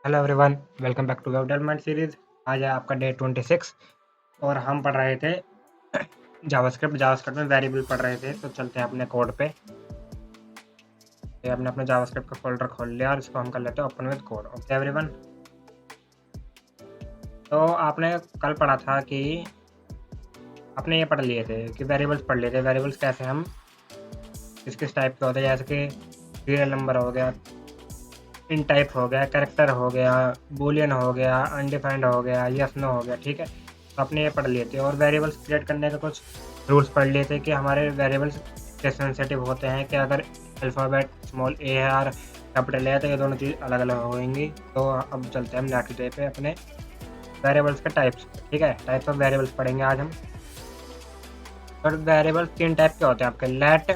Hello everyone, welcome back to web development series. आज है आपका डे 26 और हम पढ़ रहे थे जावास्क्रिप्ट में वेरिएबल पढ़ रहे थे। तो चलते हैं अपने कोड पे। ये हमने अपने जावास्क्रिप्ट का फोल्डर खोल लिया और इसको हम कर लेते हैं open with code. Okay everyone, तो आपने कल पढ़ा था कि आपने ये पढ़ लिए थे कि वेरिएबल्स पढ़ लिए थे। वेरिएबल्स कैसे हम किस किस टाइप के होते हैं, जैसे कि सीरियल नंबर हो गया, इन टाइप हो गया, कैरेक्टर हो गया, बूलियन हो गया, अनडिफाइंड हो गया, यस नो हो गया। ठीक है, तो आपने ये पढ़ लिए थे। और वेरिएबल्स क्रिएट करने के कुछ रूल्स पढ़ लिए थे कि हमारे वेरिएबल्स के सेंसिटिव होते हैं कि अगर अल्फ़ाबेट स्मॉल ए है और कैपिटल ए है तो ये दोनों चीज़ अलग अलग होंगी। तो अब चलते हैं हम नेक्स्ट डे पे अपने वेरिएबल्स के टाइप्स। ठीक है, टाइप्स ऑफ वेरिएबल्स पढ़ेंगे आज हम। और वेरिएबल्स 3 टाइप के होते हैं आपके, लेट,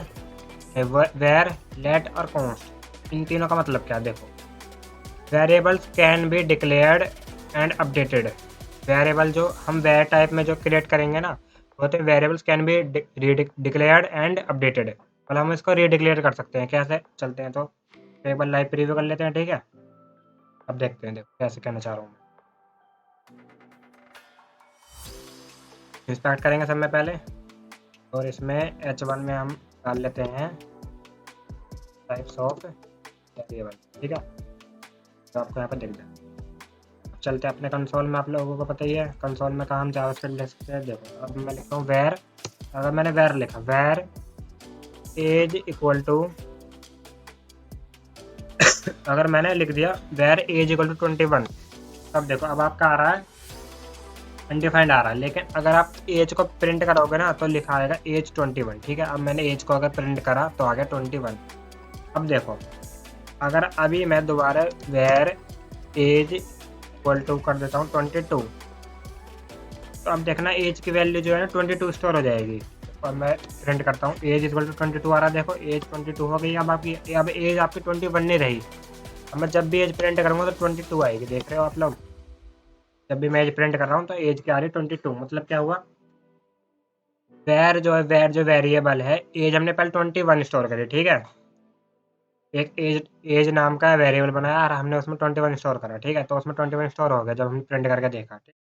वेर, लेट और कॉन्स्ट। इन तीनों का मतलब क्या है देखो। Variables can be declared and updated. Variable जो हम वेर टाइप में जो क्रिएट करेंगे ना, वो तो variables can be declared and updated. मतलब हम इसको रीडिक्लेयर कर सकते हैं। कैसे, चलते हैं तो एक बार लाइव प्रीव्यू कर लेते हैं। ठीक है, अब देखते हैं, देखो कैसे कहना चाह रहा हूँ मैं। स्टार्ट करेंगे सब में पहले, और इसमें H1 में हम डाल लेते हैं टाइप्स ऑफ वेरिएबल। ठीक है, तो आपको यहाँ पर दिख जाए। चलते हैं अपने कंसोल में। आप लोगों को पता ही है कंसोल में कहाँ हम जावास्क्रिप्ट लिख सकते हैं। देखो अब मैं लिखता हूँ वेर। अगर मैंने वेर लिखा, वेर एज इक्वल टू, अगर मैंने लिख दिया वेर एज इक्वल टू 21, अब देखो अब आपका आ रहा है अनडिफाइंड आ रहा है। लेकिन अगर आप एज को प्रिंट करोगे ना तो लिखा आएगा एज 21। ठीक है, अब मैंने एज को अगर प्रिंट करा तो आ गया 21। अब देखो अगर अभी मैं दोबारा वेर एज इक्वल टू कर देता हूँ 22, तो अब देखना एज की वैल्यू जो है ना 22 स्टोर हो जाएगी। और मैं प्रिंट करता हूँ एज इक्वल टू 22 आ रहा है। देखो एज 22 हो गई। अब आपकी अब एज आपकी 21 नहीं रही। अब मैं जब भी एज प्रिंट करूँगा तो 22 आएगी। देख रहे हो आप लोग, जब भी मैं एज प्रिंट कर रहा हूँ तो एज क्या आ रही है 22। मतलब क्या हुआ, वेर जो है, वेर जो वेरिएबल है, एज हमने पहले 21 स्टोर करी। ठीक है, एक एज एज नाम का वेरिएबल बनाया और हमने उसमें 21 स्टोर करा। ठीक है, तो उसमें 21 स्टोर हो गया जब हमने प्रिंट करके देखा। ठीक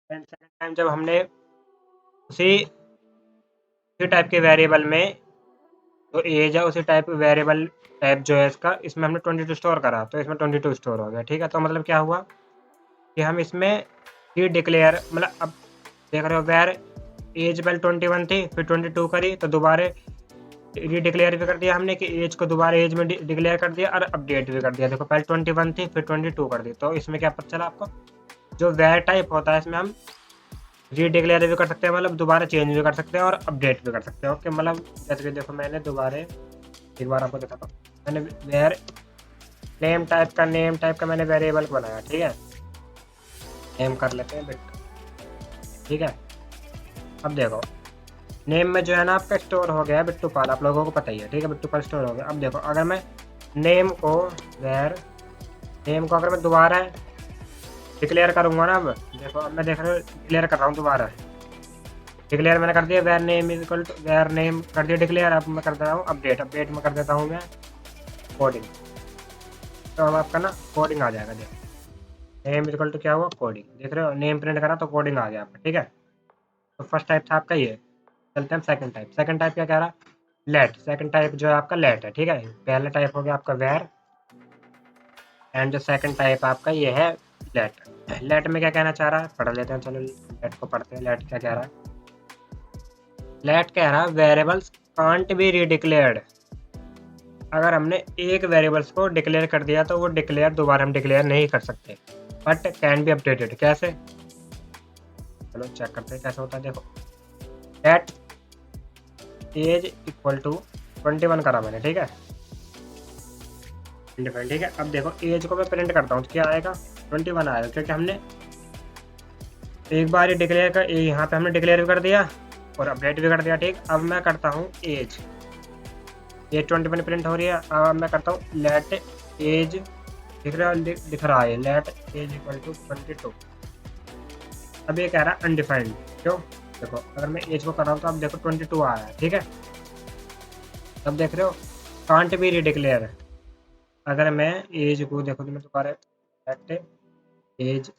है, सेकंड टाइम जब हमने उसी उसी टाइप के वेरिएबल में जो एज है, उसी टाइप वेरिएबल टाइप जो है इसका, इसमें हमने 22 स्टोर करा तो इसमें 22 स्टोर हो गया। ठीक है, तो मतलब क्या हुआ कि हम इसमें ही डिक्लेयर, मतलब अब देख रहे हो वेर एज पहले 21 थी, फिर 22 करी तो दोबारा रीडिक्लेयर भी कर दिया हमने कि एज को दोबारा एज में डिक्लेयर कर दिया और अपडेट भी कर दिया। देखो पहले 21 थी फिर 22 कर दी। तो इसमें क्या पता चला आपको, जो वेर टाइप होता है इसमें हम रीडिक्लेयर भी कर सकते हैं, मतलब दोबारा चेंज भी कर सकते हैं और अपडेट भी कर सकते हैं। ओके, मतलब जैसे कि देखो मैंने दोबारा एक बार आपको दिखाता हूँ। मैंने वेर नेम टाइप का मैंने वेरिएबल बनाया। ठीक है, नेम कर लेते हैं बिट। ठीक है, अब देखो नेम में जो है ना आपका स्टोर हो गया बिट्टू पाल, आप लोगों को पता ही है। ठीक है, बिट्टू पाल स्टोर हो गया। अब देखो अगर मैं नेम को वेर नेम को अगर मैं दोबारा डिक्लेयर करूंगा ना, अब देखो अब मैं देख रहा हूँ डिक्लेयर कर रहा हूँ दोबारा। डिक्लेयर मैंने कर दिया, var name is equal to var name कर दिया डिक्लेयर। अब मैं कर दे रहा हूँ अपडेट में कर देता हूँ मैं कोडिंग। तो अब आपका ना कोडिंग आ जाएगा। देखो नेम इज इक्वल टू क्या हुआ, कोडिंग। देख रहे हो नेम प्रिंट करा तो कोडिंग आ गया आपका। ठीक है, तो फर्स्ट टाइप था आपका ये। चलते हैं सेकंड टाइप। सेकंड टाइप क्या कह रहा है, लेट। सेकंड टाइप जो है आपका लेट है। ठीक है, पहला टाइप हो गया आपका वेर एंड जो सेकंड टाइप आपका ये है लेट। लेट में क्या कहना चाह रहा है पढ़ लेते हैं, चलो लेट को पढ़ते हैं। लेट क्या कह रहा है, लेट कह रहा है वेरिएबल्स कांट बी रीडिक्लेयर्ड। अगर हमने एक वेरिएबल्स को डिक्लेयर कर दिया तो वो डिक्लेयर दोबारा हम डिक्लेयर नहीं कर सकते, बट कैन बी अपडेटेड। कैसे, चलो चेक करते हैं कैसे होता है। देखो लेट एज इक्वल टू 21 करा मैंने। ठीक है, ठीक है, अब देखो एज को मैं प्रिंट करता हूँ तो क्या आएगा 21 आएगा, क्योंकि हमने एक बार ही डिक्लेयर कर, यहाँ पे हमने डिक्लेयर भी कर दिया और अपडेट भी कर दिया। ठीक, अब मैं करता हूँ एज 21 प्रिंट हो रही है। अब मैं करता हूँ लेट एज, दिख रहा है लेट एज इक्वल टू 22। अब ये कह रहा है अनडिफाइंड। क्यों, देखो अगर मैं एज को कर रहा हूँ तो अब देखो 22 आया है। ठीक है, अब देख रहे हो कांट बी रीडिक्लेयर। अगर मैं एज को देखो तो मैं दोबारा लेट एज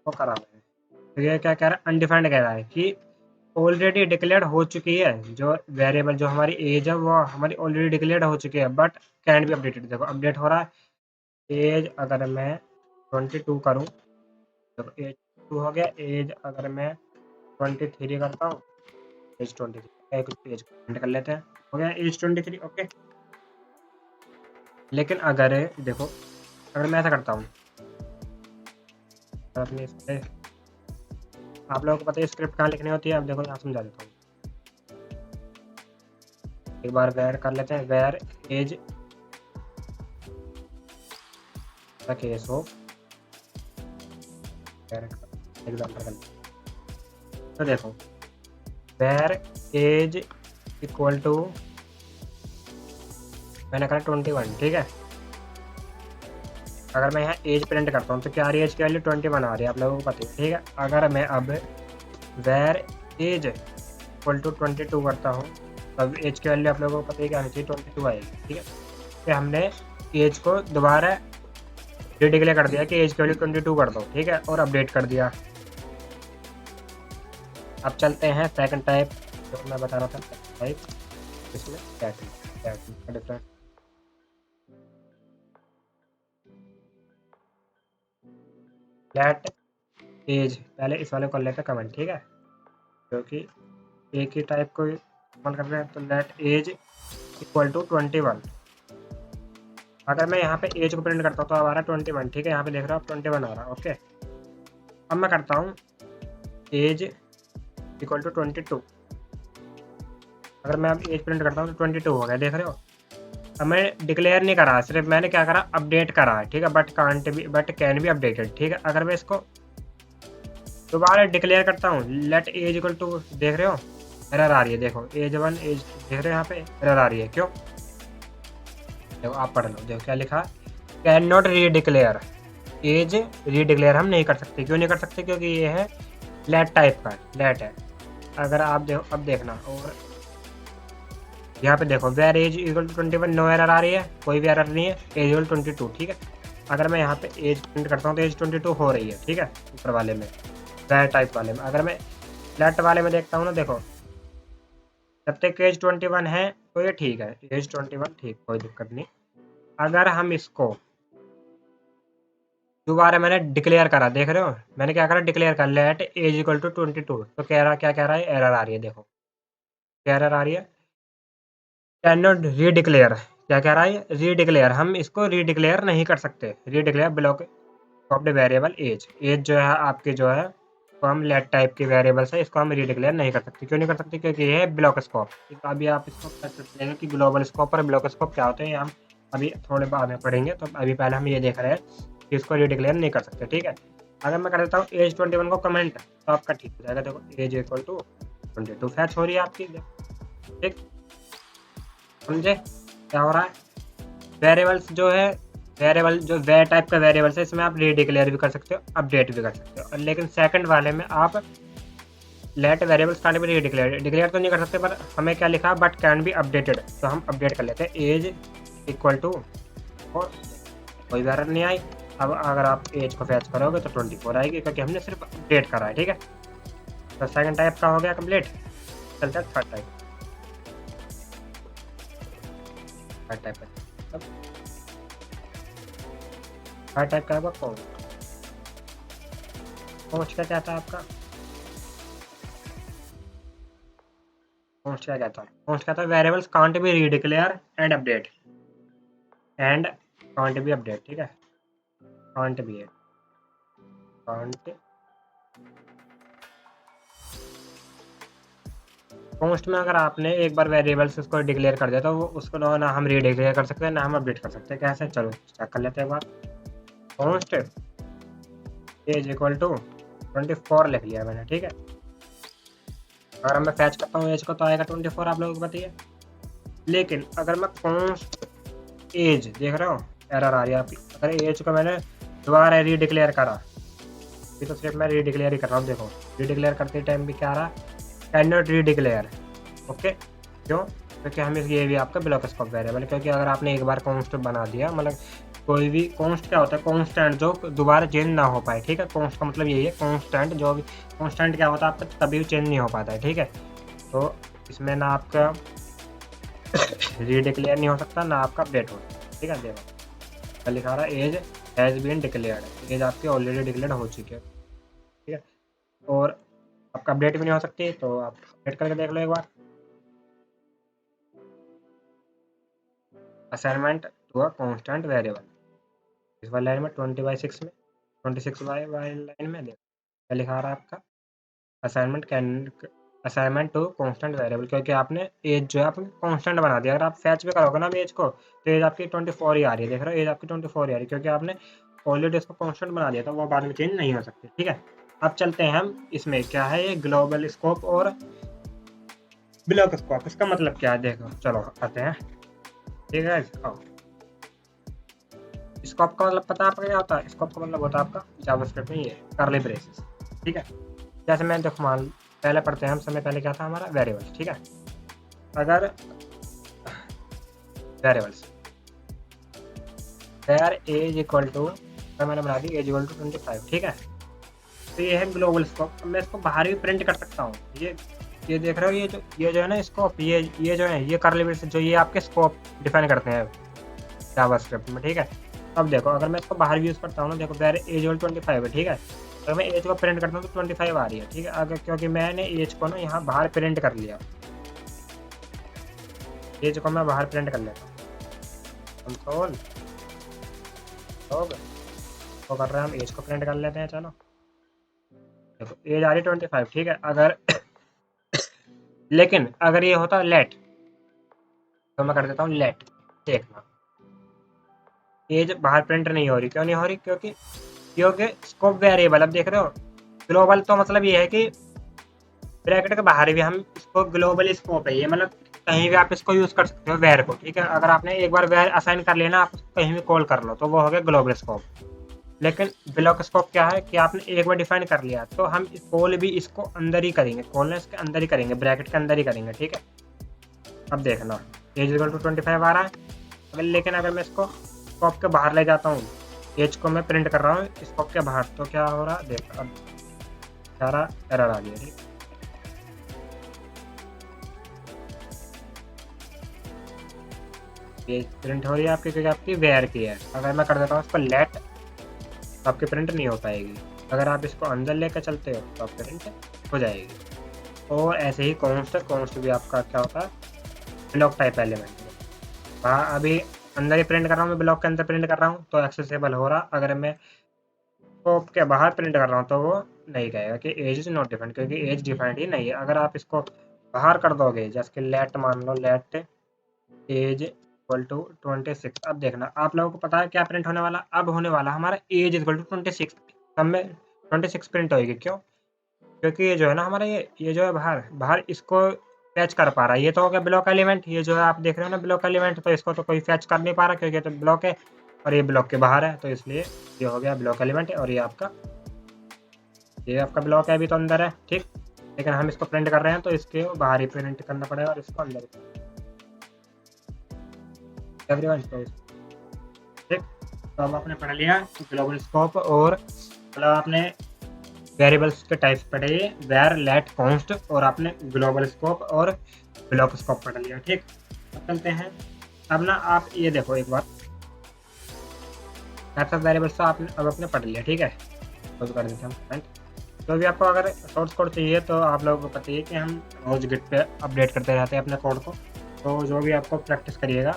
को करा है। तो ये क्या कह रहा है, अनडिफाइंड कह रहा है कि ऑलरेडी डिक्लेयर्ड हो चुकी है, जो वेरिएबल जो हमारी एज है वो हमारी ऑलरेडी डिक्लेयर्ड हो चुकी है, बट कैन बी अपडेटेड। देखो अपडेट हो रहा है। एज अगर मैं 22 करूँ, देखो एज 2 हो गया। एज अगर मैं 23 करता हूँ, एज 23, एक एज प्रिंट कर लेते हैं, हो गया एज 23। ओके, लेकिन अगर देखो अगर मैं ऐसा करता हूँ, अपने इस पे आप लोगों को पता है स्क्रिप्ट कहाँ लिखनी होती है। अब देखो यहाँ समझा देता हूँ। एक बार वेर कर लेते हैं, वेर एज केस हो एग्जाम्पल कर। तो देखो वेर एज इक्वल टू मैंने कहा 21, ठीक है। अगर मैं यहाँ एज प्रिंट करता हूँ तो क्या आ रही है, एज की वैल्यू 21 आ रही है, आप लोगों को पता है, ठीक है। अगर मैं अब वेर एज इक्वल टू 22 करता हूँ, तब एज की वैल्यू आप लोगों को पता है क्या आनी चाहिए, 22 आएगी, ठीक है। फिर हमने एज को दोबारा डिक्लेयर कर दिया कि एज की वैल्यू 22 कर दो, ठीक है, और अपडेट कर दिया। अब चलते हैं सेकंड टाइप, जो मैं बता रहा था टाइप, इसमें का डिफरेंस। लेट एज, पहले इस वाले को लेते हैं कमेंट, ठीक है, क्योंकि एक ही टाइप को इस्तेमाल कर रहे हैं। तो लेट एज इक्वल टू 21। अगर मैं यहाँ पे एज को प्रिंट करता हूँ तो अब आ रहा है 21, ठीक है, यहाँ पे देख रहे हो आप 21 आ रहा है। ओके, अब मैं करता हूँ एज इक्वल टू 22। अगर मैं अब एज प्रिंट करता हूँ तो 22 हो गया, देख रहे हो। अब मैं डिक्लेयर नहीं करा, सिर्फ मैंने क्या करा, अपडेट करा है, ठीक है, बट कैन बी अपडेटेड, ठीक है। अगर मैं इसको दोबारा डिक्लेयर करता हूँ, लेट एज इक्वल टू, देख रहे हो एरर आ रही है, देखो एज 1 एज, देख रहे हो यहाँ पे एरर आ रही है, क्यों? देखो आप पढ़ लो, देखो क्या लिखा, कैन नॉट रीडिक्लेयर एज। रीडिक्लेयर हम नहीं कर सकते, क्यों नहीं कर सकते? क्योंकि ये है लेट टाइप का, लेट है। अगर आप देखो, अब देखना, और यहाँ पे देखो var age equal to 21, no error आ रही है, कोई भी एरर नहीं है, एज इक्वल 22, ठीक है। अगर मैं यहाँ पे एज प्रिंट करता हूँ तो एज 22 हो रही है, ठीक है, ऊपर वाले में, वेर टाइप वाले में। अगर मैं लेट वाले में देखता हूँ ना, देखो जब तक एज 21 है तो ये ठीक है, एज 21 ठीक, कोई दिक्कत नहीं। अगर हम इसको दोबारा मैंने डिक्लेयर करा, देख रहे हो मैंने क्या करा, डिक्लेयर कर लेट एज इक्वल टू 22, तो कह रहा, क्या कह रहा है, एरर आ रही है, देखो क्या एरर आ रही है, कैन नॉट रीडिक्लेयर। क्या कह रहा है, रीडिक्लेयर, हम इसको रीडिक्लेयर नहीं कर सकते। Redeclare block of the variable age, age जो है आपके जो है, तो हम लेट टाइप के वेरिएबल से इसको हम रीडिक्लेयर नहीं कर सकते। क्यों नहीं कर सकते? क्योंकि ये है ब्लॉक स्कोप। अभी आप इसको पता कि ग्लोबल स्कोप और ब्लॉक स्कोप क्या होते हैं, हम अभी थोड़े बाद में पढ़ेंगे। तो अभी पहले हम ये देख रहे हैं कि इसको रीडिक्लेयर नहीं कर सकते, ठीक है। अगर मैं कर देता हूँ एज 21 को कमेंट, तो आपका ठीक हो जाएगा। देखो एज इक्वल टू 22 फैच हो रही है आपकी, ठीक, समझे क्या हो रहा है। वेरिएबल्स जो है, वेरिएबल जो वे टाइप का वेरिएबल्स है, इसमें आप रीडिक्लेयर भी कर सकते हो, अपडेट भी कर सकते हो। लेकिन सेकंड वाले में आप let variables can't be redeclare, declare तो नहीं कर सकते, पर हमें क्या लिखा, बट कैन बी अपडेटेड, तो हम अपडेट कर लेते हैं एज इक्वल टू, और कोई भी एरर नहीं आई। अब अगर आप एज को फैच करोगे तो 24 आएगी, क्योंकि हमने सिर्फ अपडेट करा है, ठीक है। तो सेकंड टाइप का हो गया कंप्लीट। चलता है थर्ड टाइप। थर्ड टाइप का हर टाइप का पोस्ट क्या कहता है आपका, पोस्ट क्या कहता है, पोस्ट कहता है variables can't be redeclare and update, and can't be update, ठीक है, कांट बी है, कांट। पोस्ट में अगर आपने एक बार वेरिएबल्स उसको डिक्लेयर कर दिया तो वो उसको ना हम रीडिक्लेयर कर सकते हैं, ना हम अपडेट कर सकते हैं। कैसे, चलो चेक कर लेते हैं एक बार। पोस्ट एज इक्वल टू 24 लिख लिया मैंने, ठीक है। अगर मैं फैच करता हूँ एज को तो आएगा 24, आप लोगों को बताइए। लेकिन अगर मैं पोस्ट एज, देख रहे हो एरर आ रही है आपकी। अगर एज को मैंने दोबारा रीडिक्लेयर करा, ये तो सिर्फ मैं रीडिक्लेयर ही कर रहा हूँ, देखो रीडिक्लेयर करते टाइम भी क्या आ रहा है, कैन नॉट रीडिक्लेयर। ओके, क्यों? क्योंकि हमें ये भी आपका ब्लॉक स्कोप वेरिएबल, क्योंकि अगर आपने एक बार कॉन्स्ट बना दिया, मतलब कोई भी कॉन्स्ट क्या होता है, कॉन्स्टेंट जो दोबारा चेंज ना हो पाए, ठीक है। कॉन्स्ट का मतलब यही है, कॉन्स्टेंट जो भी कॉन्स्टेंट क्या होता है आपका, कभी भी चेंज नहीं हो पाता है, ठीक है। तो इसमें ना आपका रीडिक्लेयर नहीं हो सकता, ना आपका अपडेट हो सकता, ठीक है। देखो लिखा रहा है age has been declared, age आपकी ऑलरेडी डिक्लेयर हो चुकी है, ठीक है। और आपका अपडेट भी नहीं हो सकती, तो आप अपडेट करके देख लो एक बार। Assignment to a constant variable, इस वाली लाइन में 20/6 में 26 वाली लाइन में देखो क्या लिखा रहा है आपका, assignment can assignment to constant variable, क्योंकि आपने एज जो है आपने कांस्टेंट बना दिया। अगर आप फैच पे करोगे ना एज को, तो एज आपकी 24 ही आ रही है, देख रहे हो एज आपकी 24 ही आ रही है, क्योंकि आपने ऑलरेडी इसको कांस्टेंट बना दिया था, वो बाद में चेंज नहीं हो सकती, ठीक है। अब चलते हैं हम इसमें, क्या है ये ग्लोबल स्कोप और ब्लॉक स्कोप, इसका मतलब क्या है देखो, चलो आते हैं, ठीक है। स्कोप का मतलब पता है आपको क्या होता है, स्कोप का मतलब होता है आपका जावास्क्रिप्ट में ये कर्ली ब्रेसेस, ठीक है। जैसे मैं देखो मान पहले पढ़ते हैं हम, समय पहले क्या था हमारा वेरिएबल्स, ठीक है। अगर variables whereas equal to, मैंने बना दी एज इक्वल टू 25, ठीक है। तो ये है ग्लोबल स्कोप। अब मैं इसको बाहर भी प्रिंट कर सकता हूँ, ये देख रहे हो, ये जो है ना स्कोप, ये जो है ये कर्ली ब्रेसेस जो ये आपके स्कोप डिफाइन करते हैं जावास्क्रिप्ट में, ठीक है। अब देखो अगर मैं इसको बाहर भी यूज़ करता हूँ ना, देखो वेर एज इक्वल 25 है, ठीक है। अगर मैं एज को प्रिंट करता हूँ तो 25 आ रही है, ठीक है। अगर क्योंकि मैंने एज को ना यहाँ बाहर प्रिंट कर लिया, एज को मैं बाहर प्रिंट कर लेता हूँ, कंट्रोल तो कर रहे हैं हम, एज को प्रिंट कर लेते हैं, चलो। देखो एज आ रही है 25, ठीक है। अगर लेकिन अगर ये होता लेट, तो मैं कर देता हूँ लेट, देखना एज बाहर प्रिंट नहीं हो रही, क्यों नहीं हो रही, क्योंकि स्कोप वेरिएबल, अब देख रहे हो ग्लोबल तो मतलब ये है कि ब्रैकेट के बाहर भी हम इसको ग्लोबल स्कोप है, ये मतलब कहीं भी आप इसको यूज कर सकते हो वेर को, ठीक है। अगर आपने एक बार वेर असाइन कर लिया ना, आप उसको कहीं भी कॉल कर लो, तो वो हो गया ग्लोबल स्कोप। लेकिन ब्लॉक स्कोप क्या है कि आपने एक बार डिफाइन कर लिया, तो हम कॉल भी इसको अंदर ही करेंगे, कॉल इसके अंदर ही करेंगे, ब्रैकेट के अंदर ही करेंगे, ठीक है। अब देखना एज इक्वल टू 25 आ रहा है, लेकिन अगर मैं इसको स्कोप के बाहर ले जाता हूँ, एज को मैं प्रिंट कर रहा हूँ स्कोप के बाहर, तो क्या हो रहा है देख, अब सारा एरर आ गया, ठीक। ये प्रिंट हो रही है आपकी, क्योंकि आपकी वेयर की है। अगर मैं कर देता हूँ इसको लेट, तो आपकी प्रिंट नहीं हो पाएगी। अगर आप इसको अंदर लेकर चलते हो तो आपकी प्रिंट हो जाएगी। और ऐसे ही कॉन्स्ट भी आपका क्या होता है, ब्लॉक टाइप एलिमेंट है। हाँ अभी अंदर ही प्रिंट कर रहा हूँ, मैं ब्लॉक के अंदर प्रिंट कर रहा हूँ तो एक्सेसिबल हो रहा। अगर मैं स्कोप के बाहर प्रिंट कर रहा हूँ तो वो नहीं कहेगा कि एज इज नॉट डिफाइंड, क्योंकि एज डिफाइंड ही नहीं है। अगर आप इसको बाहर कर दोगे, जैसे कि लेट मान लो, लेट एज इक्वल टू 26, अब देखना आप लोगों को पता है क्या प्रिंट होने वाला, अब होने वाला हमारा एज इक्वल टू 26, सब में 26 प्रिंट होगी। क्यों? क्योंकि ये जो है ना हमारा, ये जो है बाहर बाहर इसको फैच कर पा रहा है। ये तो हो गया ब्लॉक एलिमेंट, ये जो है आप देख रहे हो ना ब्लॉक एलिमेंट, तो इसको तो कोई फैच कर नहीं पा रहा, क्योंकि ये तो ब्लॉक है और ये ब्लॉक के बाहर है, तो इसलिए ये हो गया ब्लॉक एलिमेंट। और ये आपका ब्लॉक है, अभी तो अंदर है, ठीक। लेकिन हम इसको प्रिंट कर रहे हैं तो इसके बाहर ही प्रिंट करना पड़ेगा और इसको अंदर एवरीवन, तो ठीक। तो अब आपने पढ़ लिया ग्लोबल स्कोप, और मतलब आपने वेरिएबल्स के टाइप्स पढ़े, वेर, लेट, कॉन्स्ट, और आपने ग्लोबल स्कोप और ब्लॉक स्कोप पढ़ लिया, ठीक। अब चलते हैं, अब ना आप ये देखो एक बार, टाइप्स ऑफ वेरिएबल्स तो आपने अब अपने पढ़ लिया, ठीक है। तो कर देते हैं हम कमेंट। तो भी आपको अगर सोर्स कोड चाहिए तो आप लोगों को पता ही है कि हम रोज गिट पे अपडेट करते रहते हैं अपने कोड को। तो जो भी आपको प्रैक्टिस करिएगा,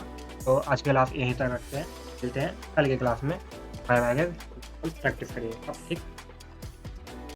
तो आज की क्लास यहीं तक रखते हैं, मिलते हैं कल की क्लास में। बाय बाय, प्रैक्टिस करिए अब, ठीक।